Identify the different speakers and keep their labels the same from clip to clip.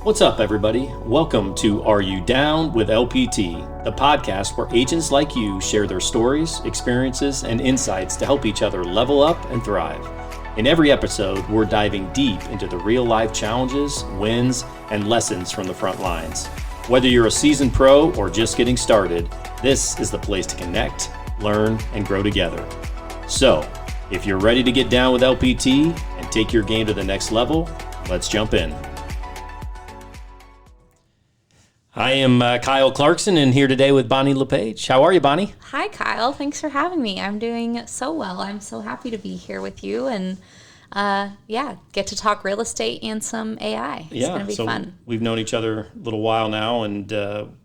Speaker 1: What's up, everybody? Welcome to Are You Down with LPT, the podcast where agents like you share their stories, experiences, and insights to help each other level up and thrive. In every episode, we're diving deep into the real-life challenges, wins, and lessons from the front lines. Whether you're a seasoned pro or just getting started, this is the place to connect, learn, and grow together. So, if you're ready to get down with LPT and take your game to the next level, let's jump in. I am Kyle Clarkson, and here today with Bonnie LePage. How are you, Bonnie?
Speaker 2: Hi, Kyle. Thanks for having me. I'm doing so well. I'm so happy to be here with you and, get to talk real estate and some AI. It's going to be fun.
Speaker 1: We've known each other a little while now, and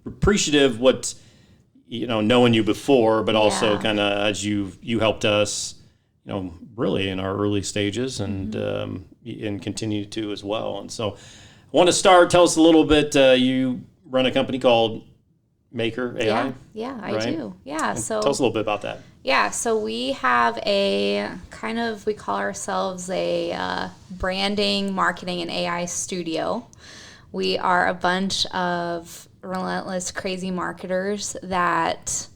Speaker 1: appreciative what, knowing you before, but also kind of as you helped us, really in our early stages and and continue to as well. And so I want to tell us a little bit, you run a company called Maker AI.
Speaker 2: Yeah, I do. Yeah.
Speaker 1: So tell us a little bit about that.
Speaker 2: Yeah. So we have we call ourselves a branding, marketing, and AI studio. We are a bunch of relentless, crazy marketers that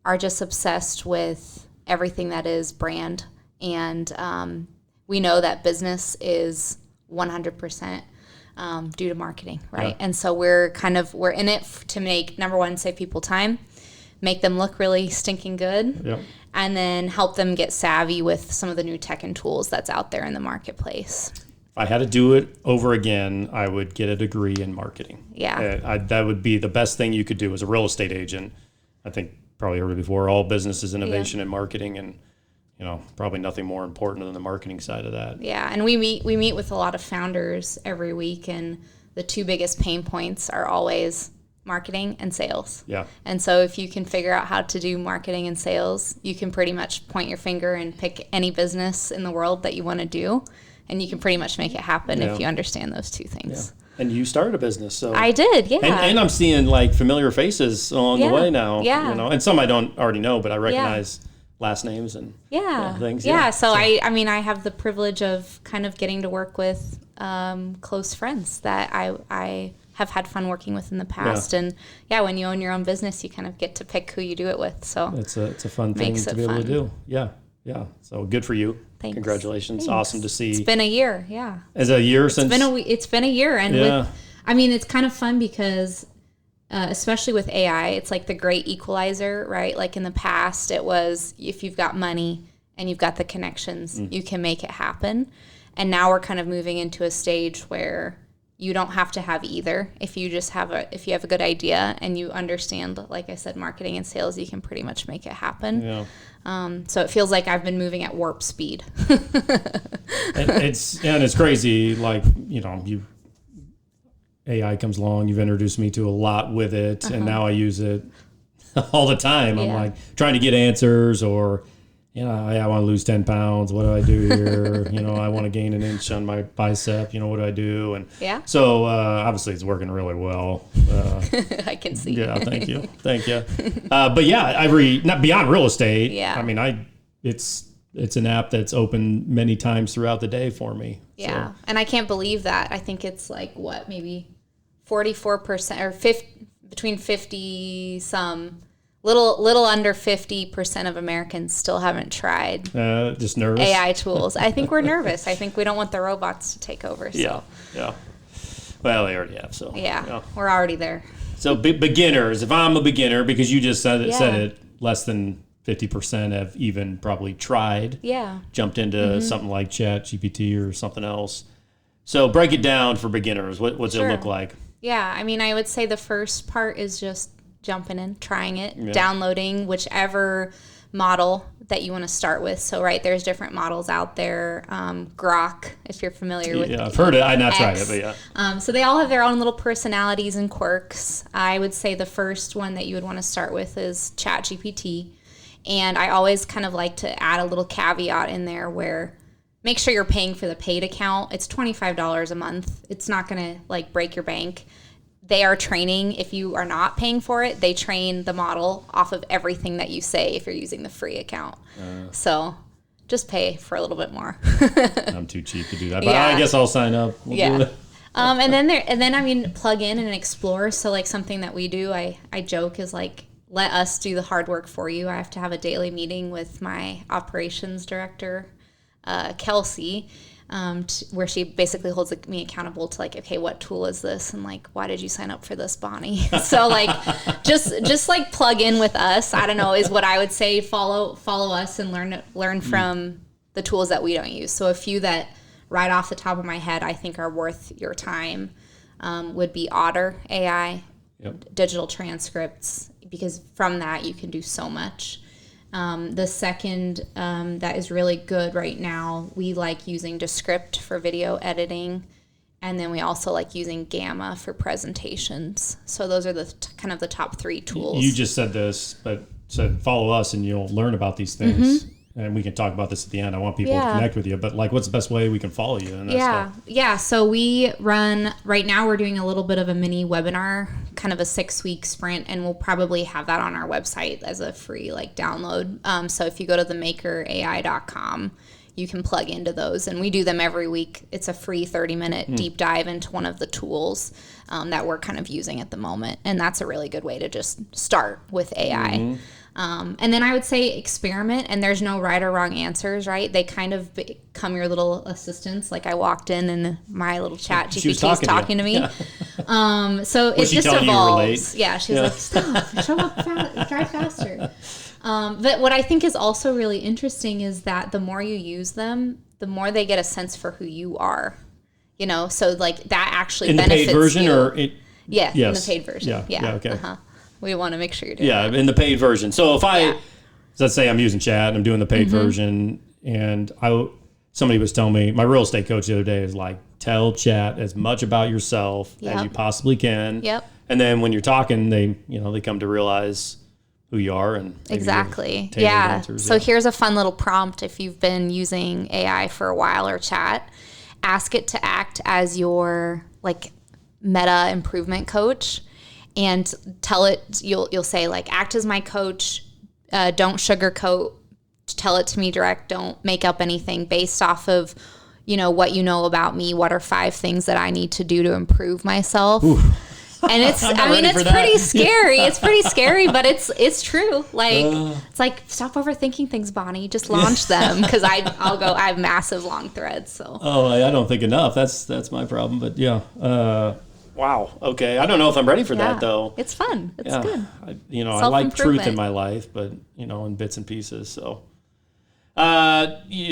Speaker 2: are just obsessed with everything that is brand. And we know that business is 100% due to marketing, right? Yeah. And so we're in it to make, number one, save people time, make them look really stinking good, and then help them get savvy with some of the new tech and tools that's out there in the marketplace.
Speaker 1: If I had to do it over again, I would get a degree in marketing.
Speaker 2: Yeah.
Speaker 1: That would be the best thing you could do as a real estate agent. I think probably heard it before, all business is innovation and marketing, and probably nothing more important than the marketing side of that.
Speaker 2: Yeah, and we meet with a lot of founders every week, and the two biggest pain points are always marketing and sales.
Speaker 1: Yeah.
Speaker 2: And so if you can figure out how to do marketing and sales, you can pretty much point your finger and pick any business in the world that you want to do, and you can pretty much make it happen if you understand those two things.
Speaker 1: Yeah. And you started a business, so
Speaker 2: I did, yeah.
Speaker 1: And I'm seeing like familiar faces along the way now.
Speaker 2: Yeah.
Speaker 1: And some I don't already know, but I recognize last names and things.
Speaker 2: Yeah. So I have the privilege of kind of getting to work with close friends that I have had fun working with in the past. And when you own your own business, you kind of get to pick who you do it with. So
Speaker 1: it's a fun thing to be able to do. Yeah. Yeah. So good for you.
Speaker 2: Thanks.
Speaker 1: Congratulations. Thanks. Awesome to see.
Speaker 2: It's been a year. Yeah.
Speaker 1: Is it a year since?
Speaker 2: It's been a year. And it's kind of fun because especially with AI, it's like the great equalizer, right? Like in the past, it was if you've got money and you've got the connections, you can make it happen. And now we're kind of moving into a stage where you don't have to have either. If you have a good idea and you understand, like I said, marketing and sales, you can pretty much make it happen.
Speaker 1: Yeah.
Speaker 2: So it feels like I've been moving at warp speed.
Speaker 1: It's crazy. Like, AI comes along, you've introduced me to a lot with it, and now I use it all the time. I'm like trying to get answers, or, I want to lose 10 pounds. What do I do here? I want to gain an inch on my bicep. What do I do? And so obviously it's working really well.
Speaker 2: I can see.
Speaker 1: Yeah, thank you. But not beyond real estate.
Speaker 2: Yeah.
Speaker 1: I mean, it's an app that's open many times throughout the day for me.
Speaker 2: Yeah. So. And I can't believe that. I think it's like maybe 44% or between 50 some, little under 50% of Americans still haven't tried
Speaker 1: just nervous
Speaker 2: AI tools. I think we're nervous. I think we don't want the robots to take over. So.
Speaker 1: Yeah. Well, they already have. So
Speaker 2: we're already there.
Speaker 1: So beginners, if I'm a beginner, because you just said it, less than 50% have even probably tried.
Speaker 2: Yeah.
Speaker 1: Jumped into something like ChatGPT or something else. So break it down for beginners. What's it look like?
Speaker 2: Yeah, I would say the first part is just jumping in, trying it, downloading whichever model that you want to start with. So, there's different models out there. Grok, if you're familiar with it.
Speaker 1: Yeah, I've heard it. I've not tried it, but yeah.
Speaker 2: So they all have their own little personalities and quirks. I would say the first one that you would want to start with is ChatGPT. And I always kind of like to add a little caveat in there where make sure you're paying for the paid account. It's $25 a month. It's not going to break your bank. They are training. If you are not paying for it, they train the model off of everything that you say if you're using the free account. So just pay for a little bit more.
Speaker 1: I'm too cheap to do that, but I guess I'll sign up. We'll do it.
Speaker 2: And then I mean, plug in and explore. So like something that we do, I joke is like, let us do the hard work for you. I have to have a daily meeting with my operations director, Kelsey, where she basically holds me accountable to like, okay, what tool is this? And like, why did you sign up for this, Bonnie? So like, just like plug in with us. I don't know, is what I would say. Follow us and learn from the tools that we don't use. So a few that right off the top of my head I think are worth your time would be Otter AI, digital transcripts, because from that you can do so much. The second that is really good right now, we like using Descript for video editing, and then we also like using Gamma for presentations. So those are the kind of the top 3 tools.
Speaker 1: You just said this, but said follow us and you'll learn about these things. And we can talk about this at the end. I want people to connect with you, but like, what's the best way we can follow you? And
Speaker 2: Yeah. So we run, right now we're doing a little bit of a mini webinar, kind of a 6-week sprint, and we'll probably have that on our website as a free like download. So if you go to themakerai.com, you can plug into those, and we do them every week. It's a free 30-minute deep dive into one of the tools that we're kind of using at the moment. And that's a really good way to just start with AI. And then I would say experiment, and there's no right or wrong answers, right? They kind of become your little assistants. Like I walked in and my little ChatGPT is talking to me. Yeah. So it just evolves. Yeah, she's like, stop, show up, drive faster. But what I think is also really interesting is that the more you use them, the more they get a sense for who you are. You know, so like that actually benefits you. In the paid version or it? Yeah, yes. In the paid version. Yeah. Okay. We want to make sure you're doing that. In the paid version. So if let's say I'm using chat and I'm doing the paid version, and somebody was telling me, my real estate coach the other day is like, tell chat as much about yourself as you possibly can. Yep. And then when you're talking, they come to realize who you are and exactly. Yeah. Answers. So here's a fun little prompt. If you've been using AI for a while or chat, ask it to act as your like meta improvement coach. And tell it, you'll say like, act as my coach, don't sugarcoat, tell it to me direct, don't make up anything based off of, what you know about me. What are 5 things that I need to do to improve myself? Ooh. And it's pretty scary. It's pretty scary, but it's true. Like, it's like, stop overthinking things, Bonnie. Just launch them. Because I have massive long threads. So.
Speaker 1: Oh, I don't think enough. That's my problem. But yeah. Wow. Okay. I don't know if I'm ready for that though.
Speaker 2: It's fun. It's good.
Speaker 1: I like truth in my life, but in bits and pieces. So,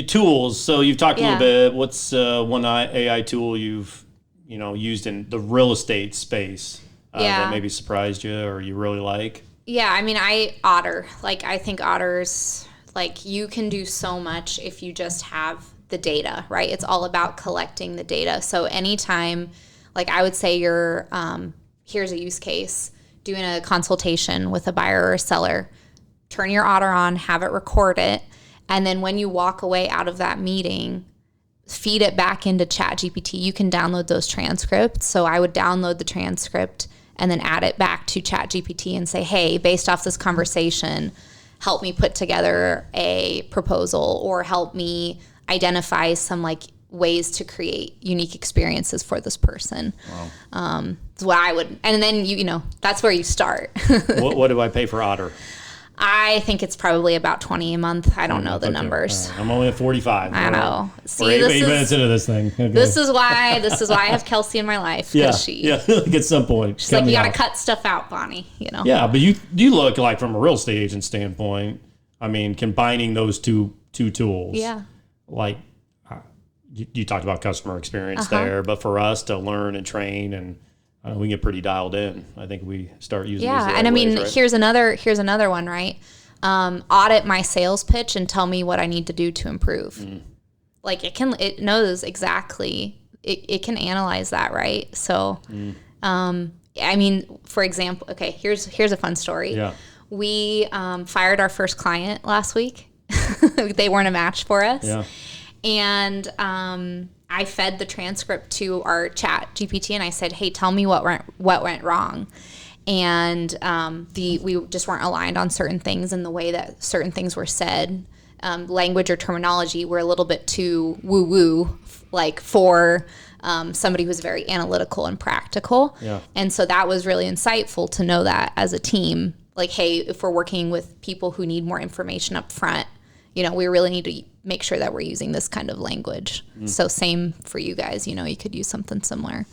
Speaker 1: tools. So you've talked a little bit. What's one AI tool you've used in the real estate space that maybe surprised you or you really like?
Speaker 2: Yeah. I mean, Otter. Like, I think Otter's like, you can do so much if you just have the data, right? It's all about collecting the data. So anytime. Like I would say here's a use case, doing a consultation with a buyer or a seller, turn your Otter on, have it record it, and then when you walk away out of that meeting, feed it back into ChatGPT. You can download those transcripts. So I would download the transcript and then add it back to ChatGPT and say, hey, based off this conversation, help me put together a proposal or help me identify some like ways to create unique experiences for this person. Wow. That's what I would, and then that's where you start.
Speaker 1: What do I pay for Otter?
Speaker 2: I think it's probably about $20 a month. I don't know the numbers.
Speaker 1: Right. I'm only at 45.
Speaker 2: I know.
Speaker 1: See, we're 8 minutes into this thing. Okay.
Speaker 2: This is why I have Kelsey in my life.
Speaker 1: Yeah. At some point.
Speaker 2: She's like, you got to cut stuff out, Bonnie.
Speaker 1: Yeah, but you look like from a real estate agent standpoint. I mean, combining those two tools. Yeah. Like you talked about customer experience there, but for us to learn and train and we get pretty dialed in. I think we start using these
Speaker 2: and I mean,
Speaker 1: right?
Speaker 2: here's another one, right? Audit my sales pitch and tell me what I need to do to improve. Like it knows exactly, it can analyze that, right? So, I mean, for example, okay, here's a fun story. Yeah. We fired our first client last week. They weren't a match for us. Yeah. And I fed the transcript to our ChatGPT and I said, hey, tell me what went wrong. And we just weren't aligned on certain things, and the way that certain things were said, language or terminology were a little bit too woo-woo, like for somebody who's very analytical and practical.
Speaker 1: Yeah.
Speaker 2: And so that was really insightful to know that as a team, like, hey, if we're working with people who need more information up front, we really need to make sure that we're using this kind of language. So same for you guys, you could use something similar.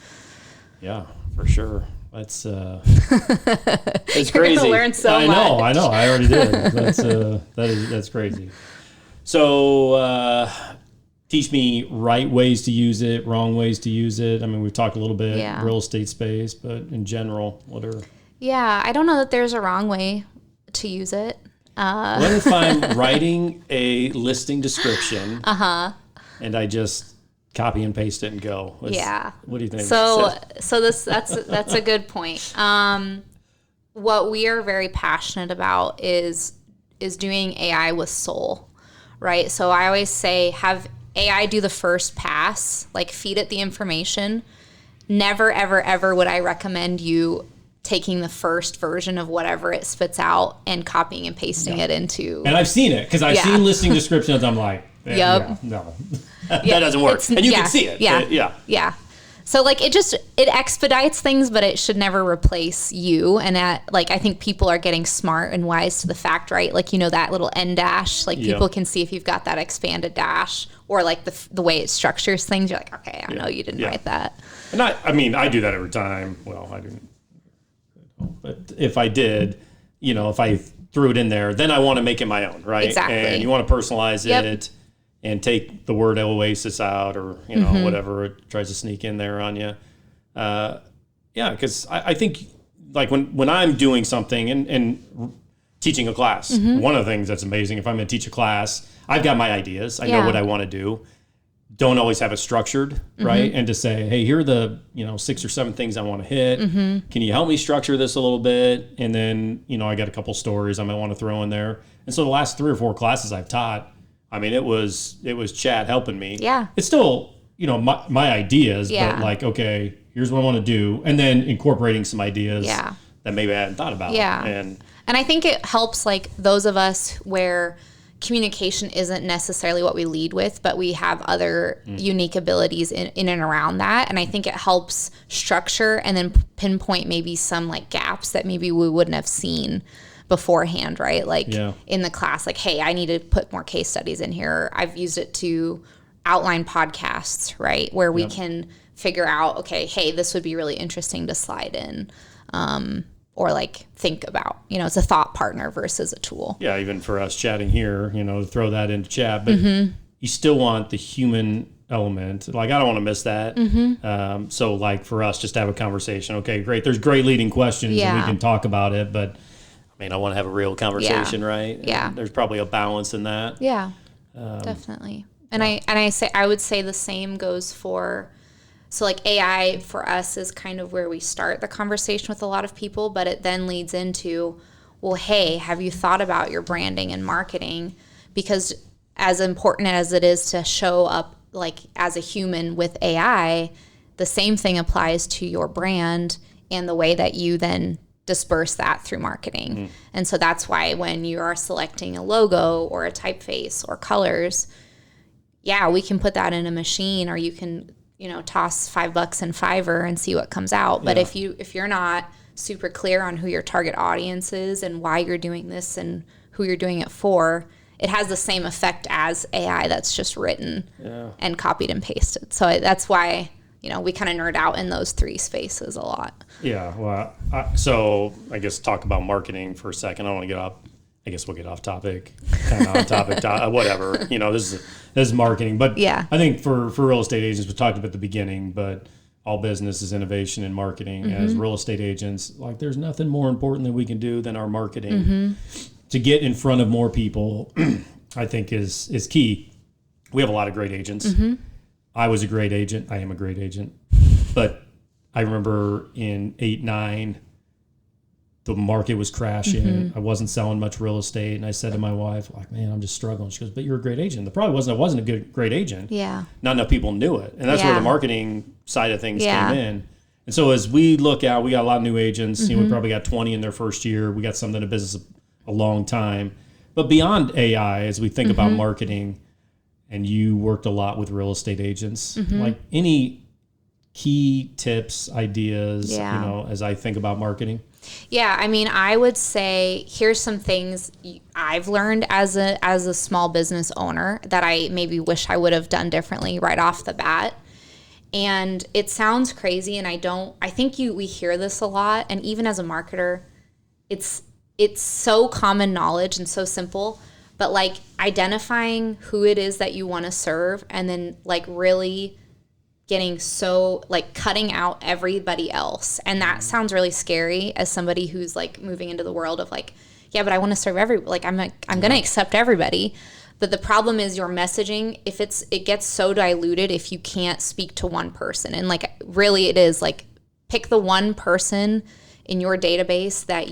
Speaker 1: Yeah, for sure. That's it's
Speaker 2: You're
Speaker 1: crazy.
Speaker 2: gonna learn so much.
Speaker 1: I know. I already did. That's crazy. So teach me right ways to use it, wrong ways to use it. I mean, we've talked a little bit real estate space, but in general, what are...
Speaker 2: Yeah, I don't know that there's a wrong way to use it.
Speaker 1: What if I'm writing a listing description and I just copy and paste it and go? What do you think?
Speaker 2: So that's a good point. What we are very passionate about is doing AI with soul, right? So I always say have AI do the first pass, like feed it the information. Never, ever, ever would I recommend you taking the first version of whatever it spits out and copying and pasting it into.
Speaker 1: And I've seen it because I've seen listing descriptions. I'm like, no, that doesn't work. And you can see it.
Speaker 2: Yeah. So like it expedites things, but it should never replace you. And I think people are getting smart and wise to the fact, right? Like, that little end dash, like people can see if you've got that expanded dash or like the way it structures things. You're like, okay, I know you didn't write that.
Speaker 1: And I do that every time. Well, I didn't. But if I did, if I threw it in there, then I want to make it my own, right?
Speaker 2: Exactly.
Speaker 1: And you want to personalize it and take the word oasis out or, whatever it tries to sneak in there on you. Because I think like when I'm doing something and teaching a class, one of the things that's amazing, if I'm going to teach a class, I've got my ideas. I know what I want to do. Don't always have it structured, right? And to say, hey, here are the 6 or 7 things I want to hit. Can you help me structure this a little bit? And then I got a couple stories I might want to throw in there. And so the last 3 or 4 classes I've taught, I mean, it was Chad helping me.
Speaker 2: Yeah,
Speaker 1: it's still my ideas, but like, okay, here's what I want to do, and then incorporating some ideas that maybe I hadn't thought about. And
Speaker 2: I think it helps like those of us where communication isn't necessarily what we lead with, but we have other unique abilities in and around that. And I think it helps structure and then pinpoint maybe some like gaps that maybe we wouldn't have seen beforehand, right? Like in the class, like, hey, I need to put more case studies in here. I've used it to outline podcasts, right? Where we can figure out, okay, hey, this would be really interesting to slide in. Or like think about, it's a thought partner versus a tool.
Speaker 1: Yeah, even for us chatting here, throw that into chat, but you still want the human element. Like, I don't want to miss that. So like for us, just to have a conversation. Okay, great. There's great leading questions and we can talk about it, but I want to have a real conversation, right?
Speaker 2: Yeah.
Speaker 1: And there's probably a balance in that.
Speaker 2: Yeah, definitely. And I would say the same goes for, so like AI for us is kind of where we start the conversation with a lot of people, but it then leads into, well, hey, have you thought about your branding and marketing? Because as important as it is to show up like as a human with AI, the same thing applies to your brand and the way that you then disperse that through marketing. And so that's why when you are selecting a logo or a typeface or colors, we can put that in a machine, or you can toss $5 in Fiverr and see what comes out. But if you're not super clear on who your target audience is and why you're doing this and who you're doing it for, it has the same effect as AI that's just written and copied and pasted. So that's why, we kind of nerd out in those 3 spaces a lot. Yeah.
Speaker 1: Well, so I guess talk about marketing for a second. I don't want to get off. I guess we'll get off topic, kind of on topic, whatever. This is marketing, but I think for real estate agents, we talked about at the beginning, but all business is innovation and marketing. As real estate agents, like there's nothing more important that we can do than our marketing to get in front of more people. I think is key. We have a lot of great agents. I was a great agent. I am a great agent, but I remember in 8, 9. The market was crashing. I wasn't selling much real estate. And I said to my wife, like, man, I'm just struggling. She goes, but you're a great agent. The problem I wasn't a great agent.
Speaker 2: Yeah.
Speaker 1: Not enough people knew it. And that's where the marketing side of things came in. And so as we look out, we got a lot of new agents. We probably got 20 in their first year. We got some in the business a long time. But beyond AI, as we think about marketing, and you worked a lot with real estate agents, like any key tips, ideas,
Speaker 2: Yeah.
Speaker 1: as I think about marketing?
Speaker 2: Yeah, I mean, I would say here's some things I've learned as a small business owner that I maybe wish I would have done differently right off the bat. And it sounds crazy, and I think we hear this a lot, and even as a marketer, it's so common knowledge and so simple, but like identifying who it is that you want to serve, and then like really getting so like cutting out everybody else. And that sounds really scary as somebody who's like moving into the world of like, yeah, but I want to serve I'm going to accept everybody. But the problem is your messaging, it gets so diluted if you can't speak to one person. And like really it is like pick the one person in your database that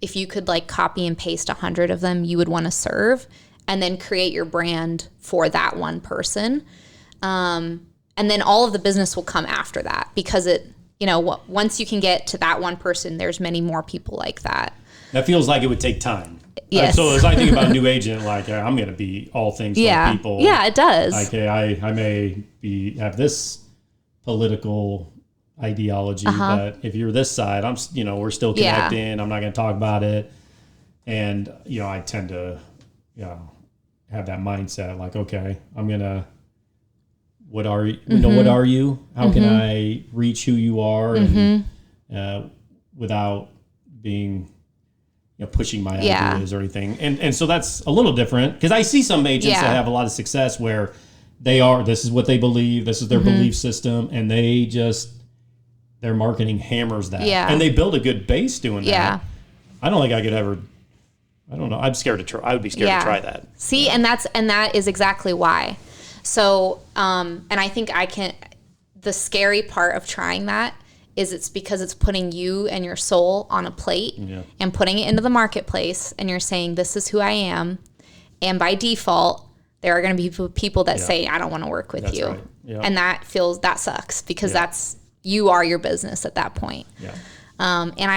Speaker 2: if you could like copy and paste 100 of them, you would want to serve, and then create your brand for that one person. And then all of the business will come after that, because once you can get to that one person, there's many more people like that.
Speaker 1: That feels like it would take time.
Speaker 2: Yes.
Speaker 1: So as I think about a new agent, like I'm going to be all things to all people.
Speaker 2: Yeah, it does.
Speaker 1: Like, I may have this political ideology, but if you're this side, we're still connecting. I'm not going to talk about it. And, I tend to, have that mindset like, okay, I'm going to, what are you? What are you? How can I reach who you are, and without being, pushing my ideas or anything? And so that's a little different, because I see some agents that have a lot of success where this is what they believe, this is their belief system, and their marketing hammers that, and they build a good base doing that. I don't think I could ever. I don't know. I'm scared to try. I would be scared to try that.
Speaker 2: See, and that is exactly why. So, and I think the scary part of trying that is it's because it's putting you and your soul on a plate and putting it into the marketplace, and you're saying, this is who I am. And by default, there are going to be people that say, I don't want to work with you. Right. Yeah. And that sucks, because you are your business at that point. Yeah. And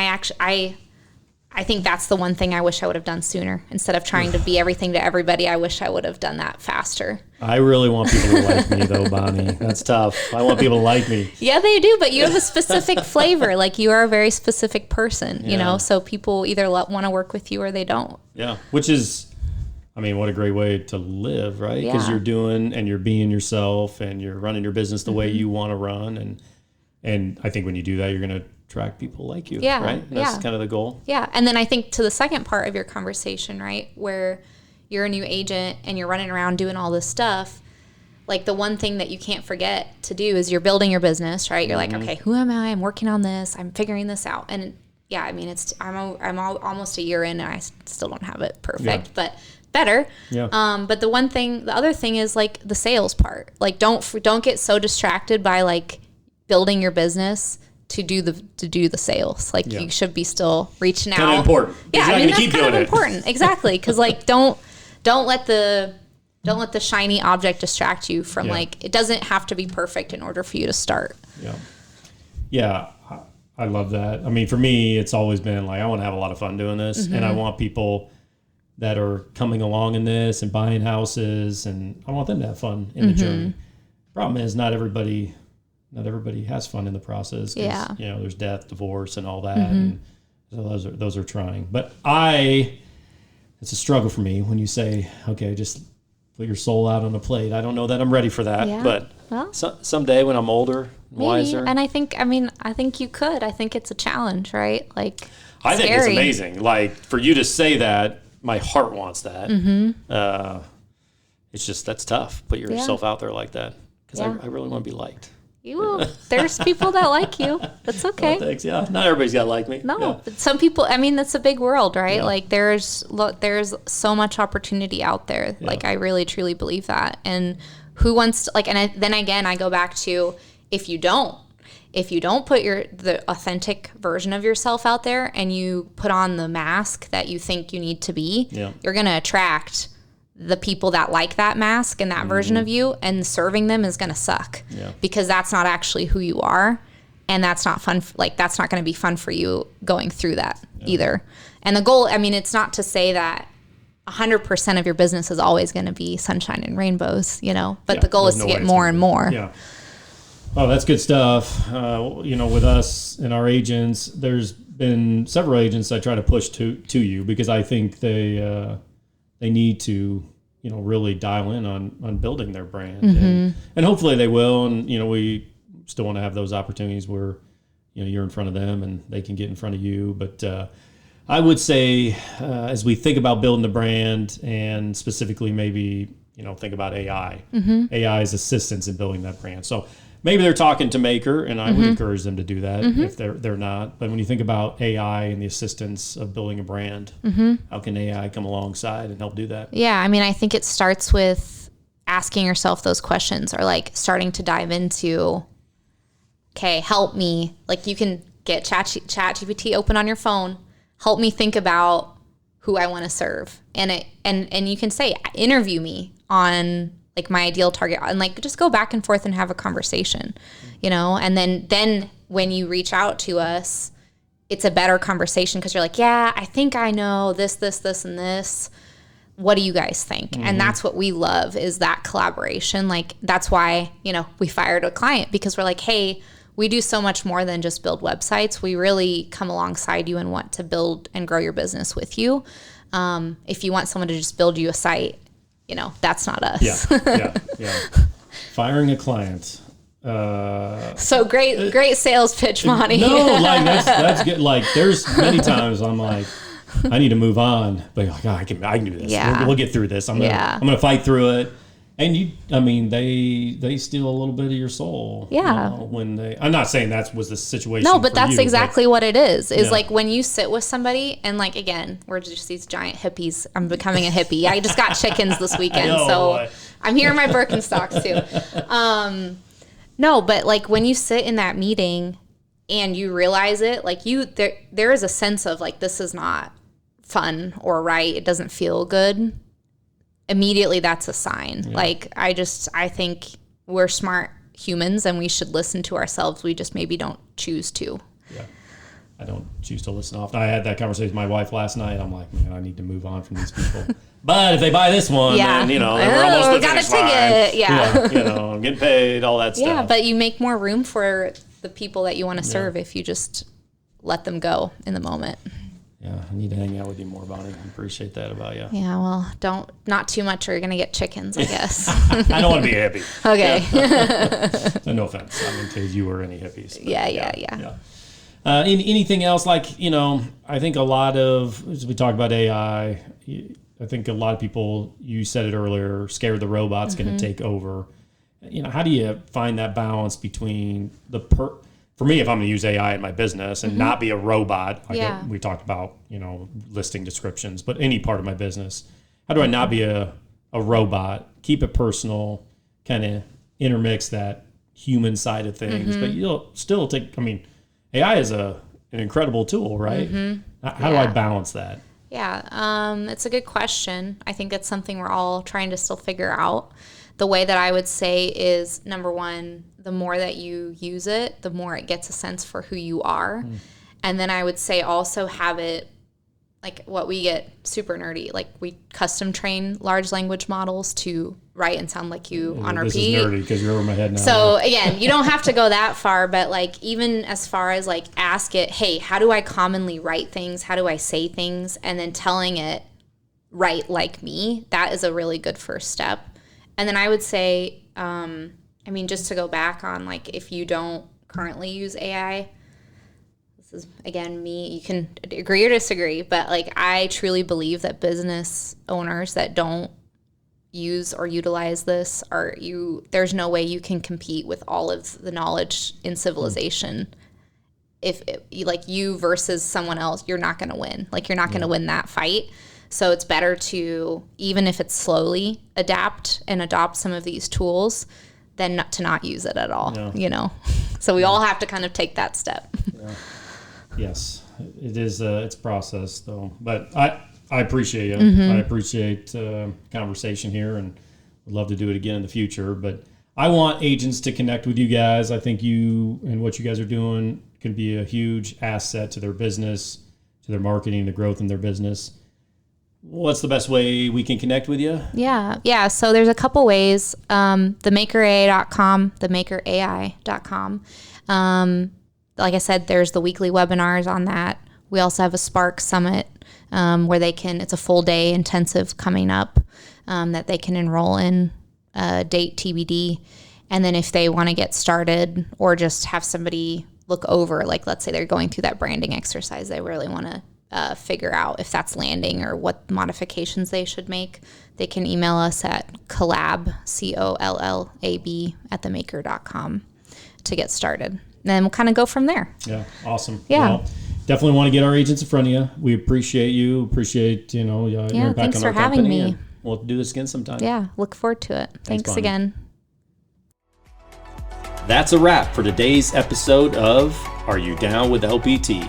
Speaker 2: I think that's the one thing I wish I would have done sooner. Instead of trying to be everything to everybody, I wish I would have done that faster.
Speaker 1: I really want people to like me, though, Bonnie. That's tough. I want people to like me.
Speaker 2: Yeah, they do, but you have a specific flavor. Like, you are a very specific person, so people either want to work with you or they don't. Yeah,
Speaker 1: which is, what a great way to live, right? Because you're doing and you're being yourself, and you're running your business the way you want to run. And I think when you do that, you're going to attract people like you, right? That's kind of the goal.
Speaker 2: Yeah, and then I think to the second part of your conversation, right, where you're a new agent and you're running around doing all this stuff, like the one thing that you can't forget to do is you're building your business, right? You're like, okay, who am I? I'm working on this. I'm figuring this out. And I'm almost a year in, and I still don't have it perfect, but better. Yeah. But the other thing is like the sales part. Like don't get so distracted by like building your business to do the sales. Like you should be still reaching out.
Speaker 1: Kind of important.
Speaker 2: Yeah, that's kind of important. Exactly, because like don't let the shiny object distract you from like, it doesn't have to be perfect in order for you to start.
Speaker 1: Yeah. Yeah, I love that. For me, it's always been like, I want to have a lot of fun doing this, and I want people that are coming along in this and buying houses, and I want them to have fun in the journey. Problem is, not everybody has fun in the process. There's death, divorce, and all that. And so those are trying. But it's a struggle for me when you say, okay, just put your soul out on a plate. I don't know that I'm ready for that, but someday when I'm older, wiser.
Speaker 2: And I think you could. I think it's a challenge, right? Like,
Speaker 1: I think it's amazing. Like, for you to say that, my heart wants that. It's just, that's tough. Put yourself out there like that, because I really want to be liked.
Speaker 2: You will. There's people that like you. That's okay.
Speaker 1: Oh, thanks. Yeah, not everybody's got to like me.
Speaker 2: No, but some people. That's a big world, right? Yeah. Like there's so much opportunity out there. Yeah. Like I really truly believe that. And who wants to, like? And then again, I go back to if you don't put the authentic version of yourself out there, and you put on the mask that you think you need to be, you're gonna attract the people that like that mask and that version of you, and serving them is going to suck because that's not actually who you are. And that's not fun. Like, that's not going to be fun for you going through that either. And the goal, it's not to say that 100% of your business is always going to be sunshine and rainbows, but the goal is to get more and more.
Speaker 1: Yeah. Oh, that's good stuff. With us and our agents, there's been several agents I try to push to you because I think they need to, really dial in on building their brand, and hopefully they will. And we still want to have those opportunities where you're in front of them and they can get in front of you. But I would say as we think about building the brand, and specifically maybe think about AI's assistance in building that brand. So maybe they're talking to Maker, and I would encourage them to do that if they're not. But when you think about AI and the assistance of building a brand, how can AI come alongside and help do that?
Speaker 2: Yeah, I mean, I think it starts with asking yourself those questions, or like starting to dive into, okay, help me. Like you can get ChatGPT open on your phone. Help me think about who I want to serve, and you can say, interview me on like my ideal target, and like just go back and forth and have a conversation, and then when you reach out to us, it's a better conversation because you're like, yeah, I think I know this, and this. What do you guys think? And that's what we love, is that collaboration. Like that's why, we fired a client, because we're like, hey, we do so much more than just build websites. We really come alongside you and want to build and grow your business with you. If you want someone to just build you a site, that's not us.
Speaker 1: Yeah. Firing a client.
Speaker 2: So great sales pitch, Monty.
Speaker 1: No, like that's good. Like there's many times I'm like, I need to move on, but like, I can do this.
Speaker 2: Yeah.
Speaker 1: We'll get through this. I'm gonna fight through it. And they steal a little bit of your soul.
Speaker 2: Yeah.
Speaker 1: I'm not saying that was the situation.
Speaker 2: No, but that's
Speaker 1: you,
Speaker 2: exactly what it is. Like when you sit with somebody, and like, again, we're just these giant hippies. I'm becoming a hippie. I just got chickens this weekend. I'm here in my Birkenstocks too. No, but like when you sit in that meeting and you realize it, like there is a sense of like, this is not fun or right. It doesn't feel good. Immediately that's a sign. Yeah. Like I think we're smart humans and we should listen to ourselves. We just maybe don't choose to.
Speaker 1: Yeah. I don't choose to listen often. I had that conversation with my wife last night. I'm like, man, I need to move on from these people. But if they buy this one, then, we're almost the finish line. Yeah. I'm getting paid, all that stuff.
Speaker 2: Yeah, but you make more room for the people that you want to serve if you just let them go in the moment.
Speaker 1: Yeah, I need to hang out with you more, Bonnie. I appreciate that about you.
Speaker 2: Yeah, well, not too much, or you're going to get chickens, I guess.
Speaker 1: I don't want to be a hippie.
Speaker 2: Okay.
Speaker 1: Yeah. No offense. I mean, to you or any hippies.
Speaker 2: Yeah.
Speaker 1: Anything else? Like, I think a lot of, as we talk about AI, I think a lot of people, you said it earlier, scared the robot's going to take over. How do you find that balance between for me, if I'm going to use AI in my business and not be a robot, we talked about, listing descriptions, but any part of my business, how do I not be a robot, keep it personal, kind of intermix that human side of things, but you'll still AI is an incredible tool, right? How do I balance that?
Speaker 2: Yeah, it's a good question. I think it's something we're all trying to still figure out. The way that I would say is, number one, the more that you use it, the more it gets a sense for who you are. And then I would say also have it, like what we get super nerdy, like we custom train large language models to write and sound like you on repeat.
Speaker 1: This is nerdy because you're over my head now.
Speaker 2: So again, you don't have to go that far, but like even as far as like ask it, hey, how do I commonly write things? How do I say things? And then telling it, write like me, that is a really good first step. And then I would say, just to go back on, like, if you don't currently use AI, this is, again, me, you can agree or disagree, but, like, I truly believe that business owners that don't use or utilize this there's no way you can compete with all of the knowledge in civilization. If, like, you versus someone else, you're not going to win. Like, you're not going to win that fight. So it's better to, even if it's slowly, adapt and adopt some of these tools than to not use it at all, So we all have to kind of take that step.
Speaker 1: Yeah. Yes, it is. It's a process, though. But I appreciate you. I appreciate conversation here, and would love to do it again in the future. But I want agents to connect with you guys. I think you and what you guys are doing can be a huge asset to their business, to their marketing, the growth in their business. What's the best way we can connect with you?
Speaker 2: Yeah. So there's a couple ways. Themakerai.com, themakerai.com. Like I said, there's the weekly webinars on that. We also have a Spark Summit where it's a full day intensive coming up that they can enroll in, date TBD. And then if they want to get started or just have somebody look over, like let's say they're going through that branding exercise, they really want to figure out if that's landing or what modifications they should make, they can email us at collab, COLLAB, @themaker.com to get started. And then we'll kind of go from there.
Speaker 1: Yeah, awesome.
Speaker 2: Yeah.
Speaker 1: Well, definitely want to get our agents in front of you. We appreciate you. Appreciate, your impact
Speaker 2: thanks
Speaker 1: on
Speaker 2: for
Speaker 1: our
Speaker 2: having
Speaker 1: company.
Speaker 2: me.
Speaker 1: And we'll do this again sometime.
Speaker 2: Yeah, look forward to it. Thanks
Speaker 1: Bonnie.
Speaker 2: again.
Speaker 1: That's a wrap for today's episode of Are You Down with LPT?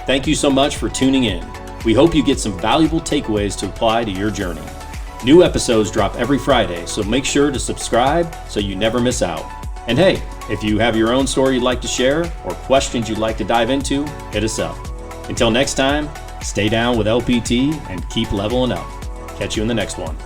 Speaker 1: Thank you so much for tuning in. We hope you get some valuable takeaways to apply to your journey. New episodes drop every Friday, so make sure to subscribe so you never miss out. And hey, if you have your own story you'd like to share or questions you'd like to dive into, hit us up. Until next time, stay down with LPT and keep leveling up. Catch you in the next one.